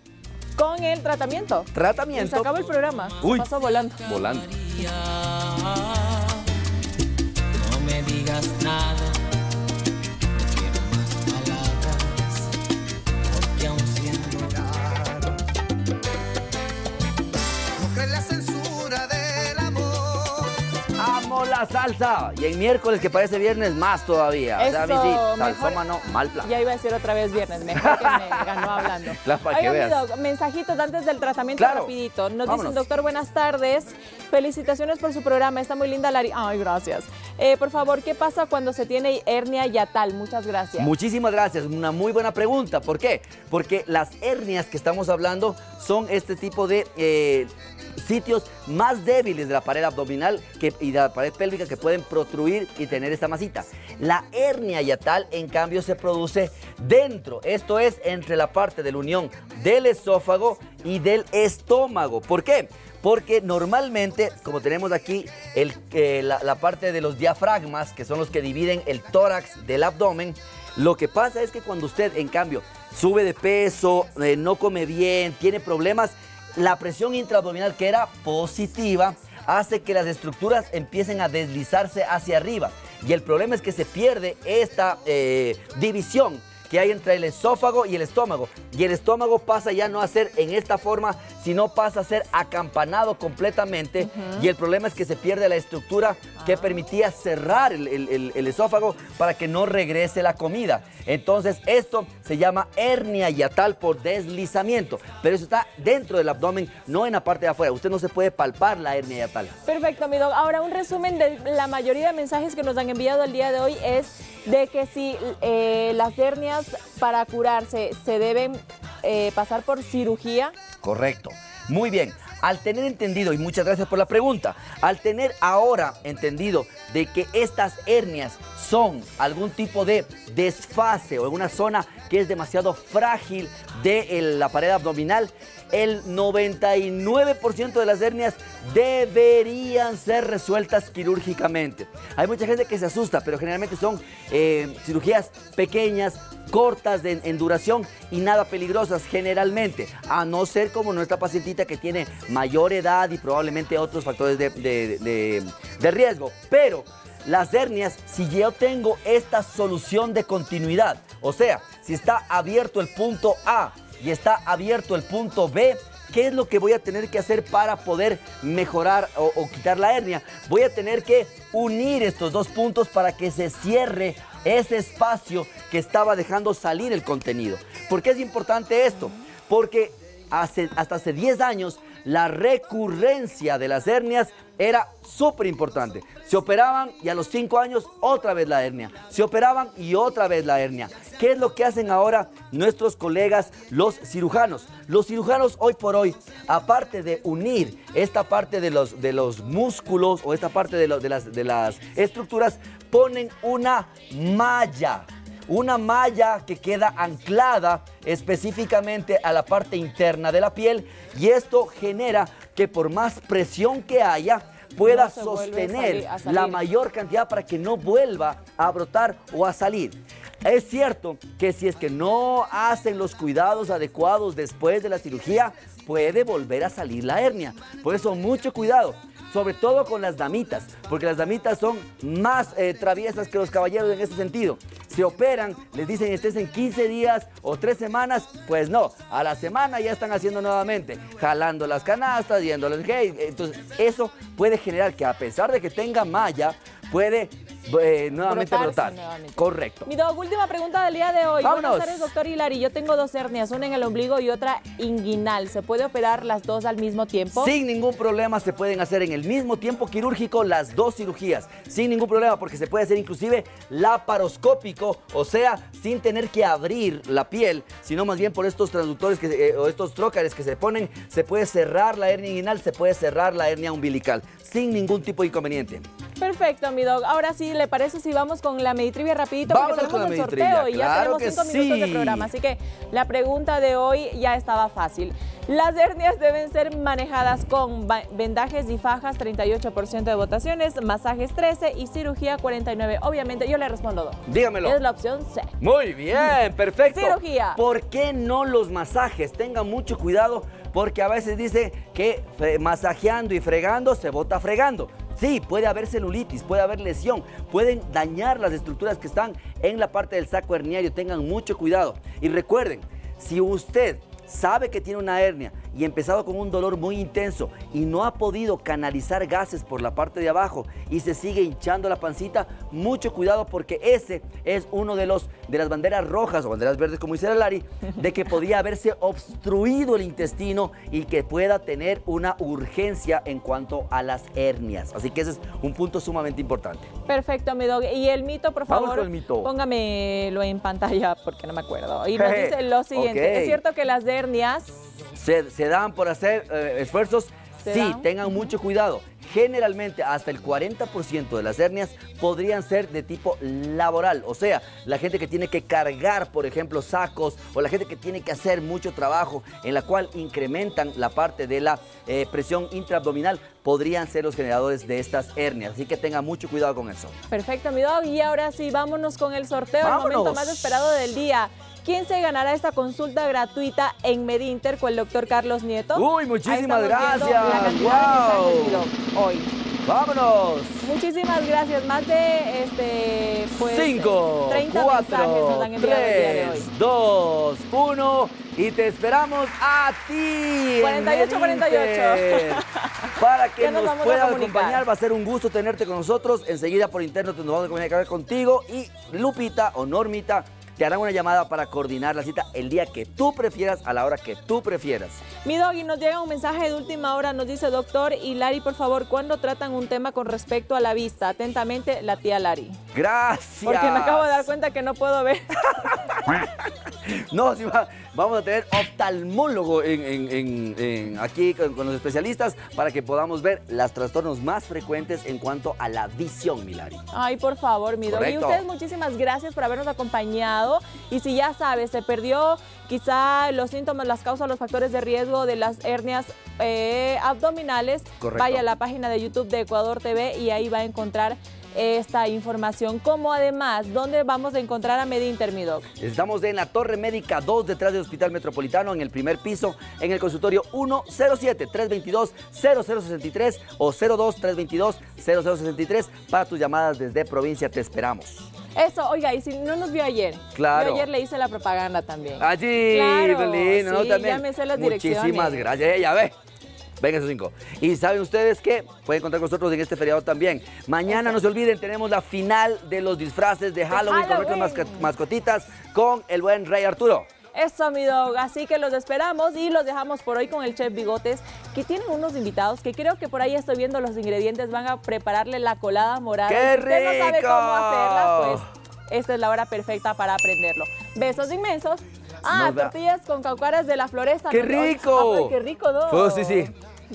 Con el tratamiento. Tratamiento. Se acabó el programa. Uy, se pasó volando. Volando. No me digas nada. Quiero más palabras. Porque aún siendo raro. No crees la censura del amor. Amo la salsa. Y en miércoles, que parece viernes, más todavía. Eso, o sea, a mí sí, salsómano, mal plan. Ya iba a decir otra vez viernes, mejor que me ganó hablando. Claro, para que Oiga, veas. mi doc, mensajitos antes del tratamiento, Claro. rapidito. Nos Vámonos. dicen, doctor, buenas tardes. Felicitaciones por su programa, está muy linda la... Ay, gracias. Por favor, ¿qué pasa cuando se tiene hernia yatal? Muchas gracias. Muchísimas gracias, una muy buena pregunta. ¿Por qué? Porque las hernias que estamos hablando son este tipo de sitios más débiles de la pared abdominal y de la pared pélvica que pueden protruir y tener esta masita. La hernia yatal, en cambio, se produce dentro, esto es, entre la parte de la unión del esófago y del estómago. ¿Por qué? Porque normalmente, como tenemos aquí la parte de los diafragmas, que son los que dividen el tórax del abdomen, lo que pasa es que cuando usted, en cambio, sube de peso, no come bien, tiene problemas, la presión intraabdominal, que era positiva, hace que las estructuras empiecen a deslizarse hacia arriba. Y el problema es que se pierde esta división que hay entre el esófago y el estómago. Y el estómago pasa ya no a ser en esta forma, sino pasa a ser acampanado completamente y el problema es que se pierde la estructura que permitía cerrar el esófago para que no regrese la comida. Entonces esto se llama hernia hiatal por deslizamiento, pero eso está dentro del abdomen, no en la parte de afuera. Usted no se puede palpar la hernia hiatal. Perfecto, mi doc. Ahora, un resumen de la mayoría de mensajes que nos han enviado el día de hoy es de que si las hernias para curarse se deben pasar por cirugía. Correcto. Muy bien. Al tener entendido, y muchas gracias por la pregunta, al tener ahora entendido de que estas hernias son algún tipo de desfase o en una zona que es demasiado frágil de la pared abdominal, el 99% de las hernias deberían ser resueltas quirúrgicamente. Hay mucha gente que se asusta, pero generalmente son cirugías pequeñas, cortas en duración y nada peligrosas generalmente, a no ser como nuestra pacientita que tiene mayor edad y probablemente otros factores de riesgo. Pero las hernias, si yo tengo esta solución de continuidad, o sea, si está abierto el punto A y está abierto el punto B, ¿qué es lo que voy a tener que hacer para poder mejorar o quitar la hernia? Voy a tener que unir estos dos puntos para que se cierre ese espacio que estaba dejando salir el contenido. ¿Por qué es importante esto? Porque hasta hace 10 años la recurrencia de las hernias era súper importante. Se operaban y a los 5 años otra vez la hernia. Se operaban y otra vez la hernia. ¿Qué es lo que hacen ahora nuestros colegas, los cirujanos? Los cirujanos hoy por hoy, aparte de unir esta parte de los músculos o esta parte de las estructuras, ponen una malla. Una malla que queda anclada específicamente a la parte interna de la piel y esto genera que por más presión que haya pueda sostener la mayor cantidad para que no vuelva a brotar o a salir. Es cierto que si es que no hacen los cuidados adecuados después de la cirugía, puede volver a salir la hernia. Por eso mucho cuidado. Sobre todo con las damitas, porque las damitas son más traviesas que los caballeros en ese sentido. Se operan, les dicen estés en 15 días o 3 semanas, pues no, a la semana ya están haciendo nuevamente, jalando las canastas, yéndoles gay. Entonces eso puede generar que a pesar de que tenga malla, puede nuevamente brotar. Correcto. Mi doc, última pregunta del día de hoy. Vámonos. Buenas tardes, doctor Hilary. Yo tengo 2 hernias, una en el ombligo y otra inguinal. ¿Se puede operar las dos al mismo tiempo? Sin ningún problema se pueden hacer en el mismo tiempo quirúrgico las dos cirugías. Sin ningún problema porque se puede hacer inclusive laparoscópico, o sea, sin tener que abrir la piel, sino más bien por estos transductores o estos trócares que se ponen, se puede cerrar la hernia inguinal, se puede cerrar la hernia umbilical, sin ningún tipo de inconveniente. Perfecto, mi doc. Ahora sí, ¿le parece si vamos con la Meditrivia rapidito? Vámonos porque tenemos con la el sorteo Meditrivia, y ya claro tenemos 5 que minutos de sí. programa. Así que la pregunta de hoy ya estaba fácil. Las hernias deben ser manejadas con vendajes y fajas, 38% de votaciones, masajes 13 y cirugía 49. Obviamente yo le respondo, doc. Dígamelo. Es la opción C. Muy bien, perfecto. Cirugía. ¿Por qué no los masajes? Tengan mucho cuidado porque a veces dice que masajeando y fregando se bota fregando. Sí, puede haber celulitis, puede haber lesión, pueden dañar las estructuras que están en la parte del saco herniario. Tengan mucho cuidado. Y recuerden, si usted sabe que tiene una hernia y ha empezado con un dolor muy intenso y no ha podido canalizar gases por la parte de abajo y se sigue hinchando la pancita, mucho cuidado porque ese es uno de las banderas rojas o banderas verdes, como dice Hilary, de que podía haberse obstruido el intestino y que pueda tener una urgencia en cuanto a las hernias. Así que ese es un punto sumamente importante. Perfecto, mi doc. Y el mito, por Vamos favor, con el mito. póngamelo en pantalla porque no me acuerdo. Y nos dice lo siguiente. Ok. ¿Es cierto que las hernias Se dan por hacer esfuerzos? ¿Se Sí, dan? tengan mucho cuidado. Generalmente hasta el 40% de las hernias podrían ser de tipo laboral, o sea, la gente que tiene que cargar, por ejemplo, sacos o la gente que tiene que hacer mucho trabajo en la cual incrementan la parte de la presión intraabdominal, podrían ser los generadores de estas hernias, así que tengan mucho cuidado con eso. Perfecto, mi doc. Y ahora sí, vámonos con el sorteo, ¡Vámonos! el momento más esperado del día. ¿Quién se ganará esta consulta gratuita en MedInter con el doctor Carlos Nieto? Uy, muchísimas Ahí estamos viendo gracias. la cantidad de ¡Guau! mensajes, mi doc, hoy. ¡Vámonos! Muchísimas gracias. Más de 5, 30 mensajes nos 4, han enviado el día de hoy. 3, 2, 1 Y te esperamos a ti. 4848. Para que Ya nos nos vamos a puedas comunicar. acompañar. Va a ser un gusto tenerte con nosotros. Enseguida por interno nos vamos a comunicar contigo. Y Lupita o Normita te harán una llamada para coordinar la cita el día que tú prefieras, a la hora que tú prefieras. Mi doggy, nos llega un mensaje de última hora, nos dice: doctor y Lari, por favor, ¿cuándo tratan un tema con respecto a la vista? Atentamente, la tía Lari. Gracias. Porque me acabo de dar cuenta que no puedo ver. No, sí, vamos a tener oftalmólogo aquí con los especialistas para que podamos ver los trastornos más frecuentes en cuanto a la visión, Milari. Ay, por favor, mi doggy. Y Correcto. ustedes, muchísimas gracias por habernos acompañado. Y si ya sabes, se perdió quizá los síntomas, las causas, los factores de riesgo de las hernias abdominales, Correcto. vaya a la página de YouTube de Ecuador TV y ahí va a encontrar esta información. Como además, ¿dónde vamos a encontrar a Medinter, mi doc? Estamos en la Torre Médica 2, detrás del Hospital Metropolitano, en el primer piso, en el consultorio 107-322-0063 o 02-322-0063 para tus llamadas desde provincia. Te esperamos. Eso, oiga, y si no nos vio ayer, Claro. yo ayer le hice la propaganda también. Allí, Claro, lindo, ¿no? sí, También. ya me sé las Muchísimas direcciones. gracias. Ya ve. Venga esos 5. Y saben ustedes que pueden contar con nosotros en este feriado también. Mañana, no se olviden, tenemos la final de los disfraces de Halloween con nuestras mascotitas con el buen Rey Arturo. Eso, mi dog. Así que los esperamos y los dejamos por hoy con el Chef Bigotes, que tienen unos invitados que creo que por ahí estoy viendo los ingredientes. Van a prepararle la colada morada. ¡Qué Si usted no sabe rico! cómo hacerla, pues esta es la hora perfecta para aprenderlo. Besos inmensos. Ah, Nos ve- tortillas con caucaras de la floresta. ¡Qué ¿no? rico! Ah, pues, ¡qué rico, dog! Oh, sí, sí.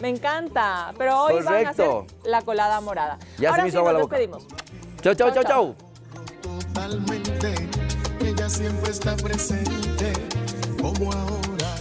Me encanta. Pero hoy van a hacer Correcto. la colada morada. Ya se Ahora me sí, hizo agua nos la boca. despedimos. Chau, chau, chau, Chau, chau. Totalmente, ella siempre está presente, como ahora.